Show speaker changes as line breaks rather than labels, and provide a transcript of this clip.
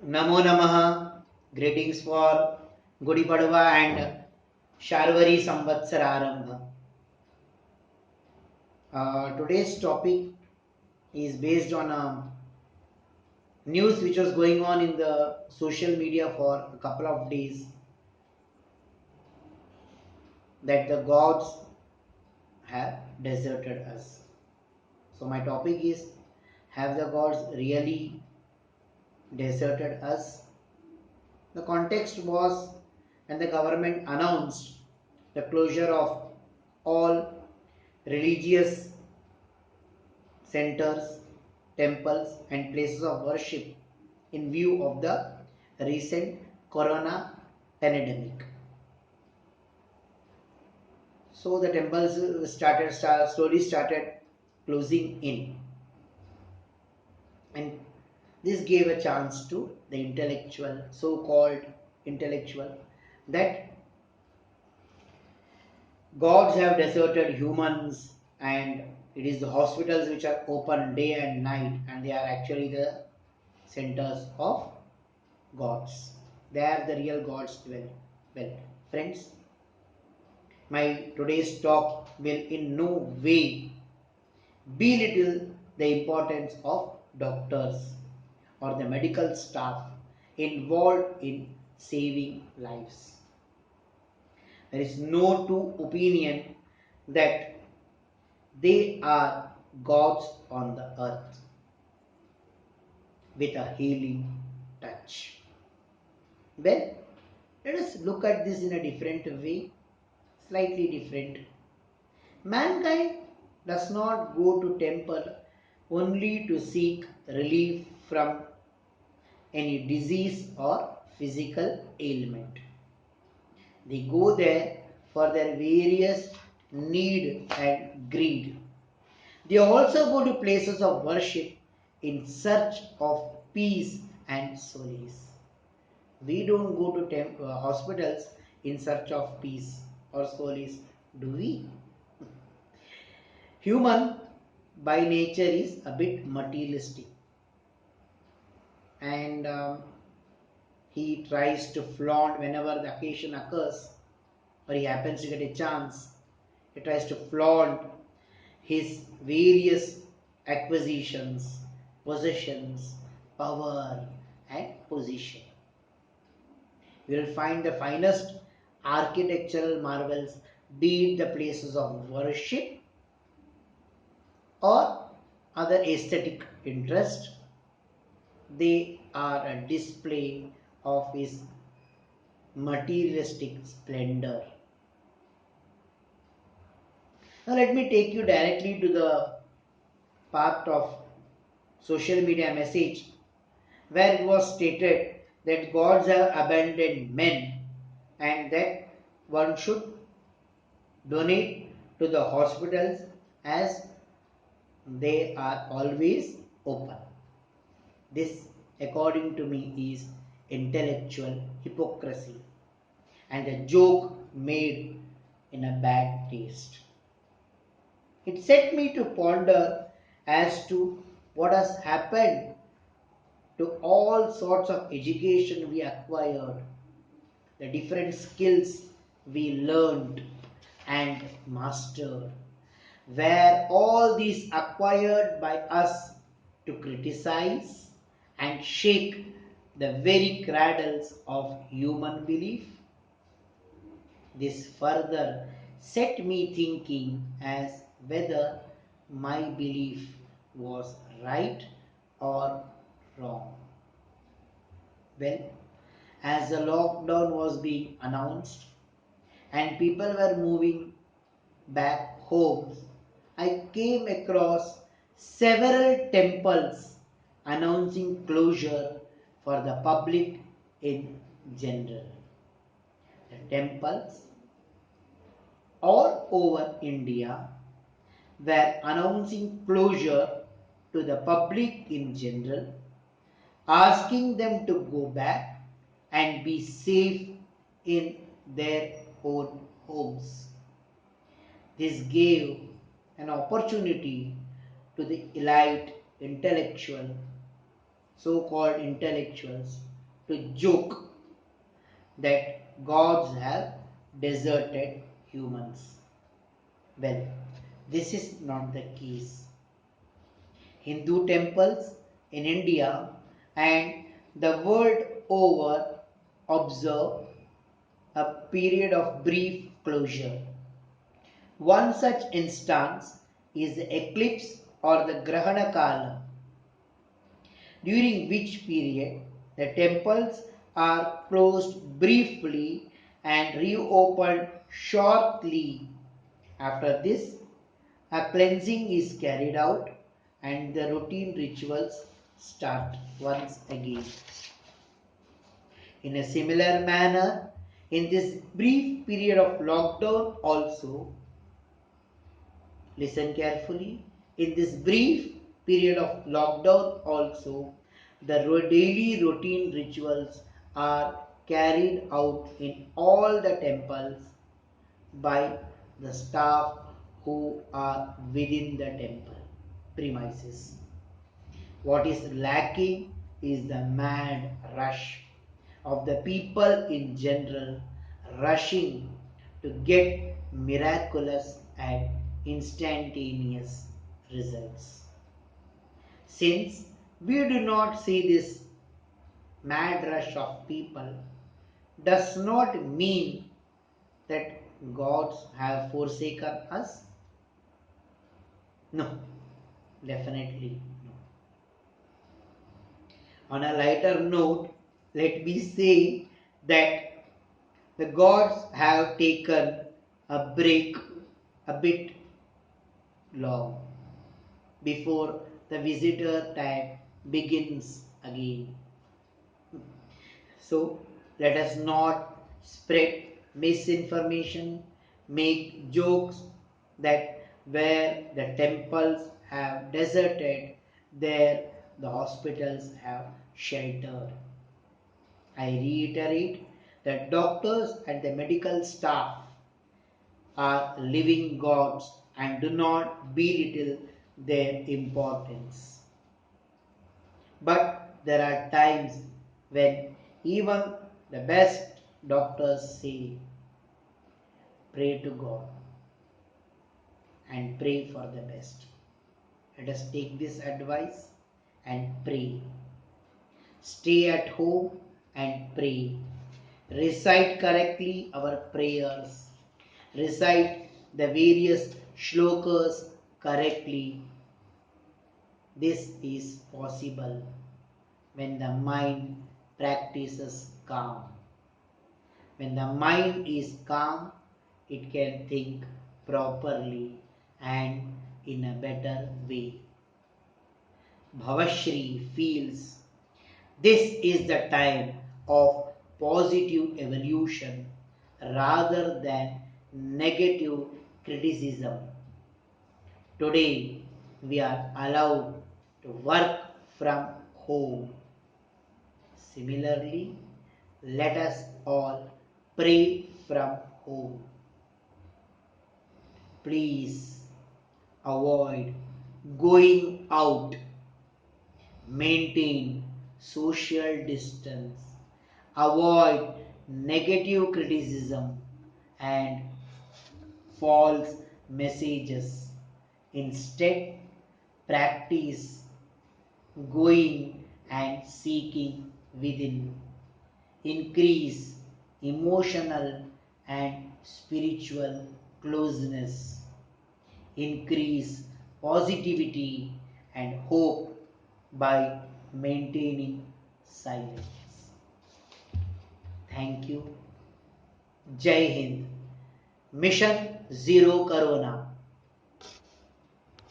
Namo Namaha. Greetings for Gudi Padwa and Sharvari Samvatsar Arambha. Today's topic is based on a news which was going on in the social media for a couple of days, that the gods have deserted us. So my topic is, have the gods really deserted us? The context was when the government announced the closure of all religious centers, temples, and places of worship in view of the recent corona pandemic. So the temples slowly started closing in, and this gave a chance to the intellectual, so-called intellectual, that gods have deserted humans, and it is the hospitals which are open day and night, and they are actually the centers of gods. There the real gods dwell. Well, friends, my today's talk will in no way belittle the importance of doctors or the medical staff involved in saving lives. There is no two opinion that they are gods on the earth with a healing touch. Well, let us look at this in a different way, slightly different. Mankind does not go to temple only to seek relief from any disease or physical ailment. They go there for their various need and greed. They also go to places of worship in search of peace and solace. We don't go to hospitals in search of peace or solace, do we? Human by nature is a bit materialistic, and he tries to flaunt whenever the occasion occurs, or he happens to get a chance. He tries to flaunt his various acquisitions, possessions, power, and position. You will find the finest architectural marvels, be it the places of worship or other aesthetic interest. They are a display of his materialistic splendor. Now let me take you directly to the part of social media message where it was stated that gods have abandoned men and that one should donate to the hospitals as they are always open. This, according to me, is intellectual hypocrisy and a joke made in a bad taste. It set me to ponder as to what has happened to all sorts of education we acquired, the different skills we learned and mastered, were all these acquired by us to criticize and shake the very cradles of human belief. This further set me thinking as whether my belief was right or wrong. Well, as the lockdown was being announced and people were moving back home, I came across several temples announcing closure for the public in general. The temples all over India were announcing closure to the public in general, asking them to go back and be safe in their own homes. This gave an opportunity to the elite intellectual, so-called intellectuals, to joke that gods have deserted humans. Well, this is not the case. Hindu temples in India and the world over observe a period of brief closure. One such instance is the eclipse or the Grahana Kala, during which period the temples are closed briefly and reopened shortly. After this, a cleansing is carried out and the routine rituals start once again. In a similar manner, in this brief period of lockdown also, listen carefully, in this brief period of lockdown also, the daily routine rituals are carried out in all the temples by the staff who are within the temple premises. What is lacking is the mad rush of the people in general rushing to get miraculous and instantaneous results. Since we do not see this mad rush of people, does not mean that gods have forsaken us. No, definitely no. On a lighter note, let me say that the gods have taken a break a bit long before the visitor time begins again. So let us not spread misinformation, make jokes that where the temples have deserted, there the hospitals have sheltered. I reiterate that doctors and the medical staff are living gods and do not belittle their importance. But there are times when even the best doctors say, pray to God and pray for the best. Let us take this advice and pray. Stay at home and pray. Recite correctly our prayers. Recite the various shlokas correctly. This is possible when the mind practices calm. When the mind is calm, it can think properly and in a better way. Bhavashri feels this is the time of positive evolution rather than negative criticism. Today, we are allowed to work from home. Similarly, let us all pray from home. Please avoid going out. Maintain social distance. Avoid negative criticism and false messages. Instead, practice going and seeking within. Increase emotional and spiritual closeness. Increase positivity and hope by maintaining silence. Thank you. Jai Hind. Mission Zero Corona.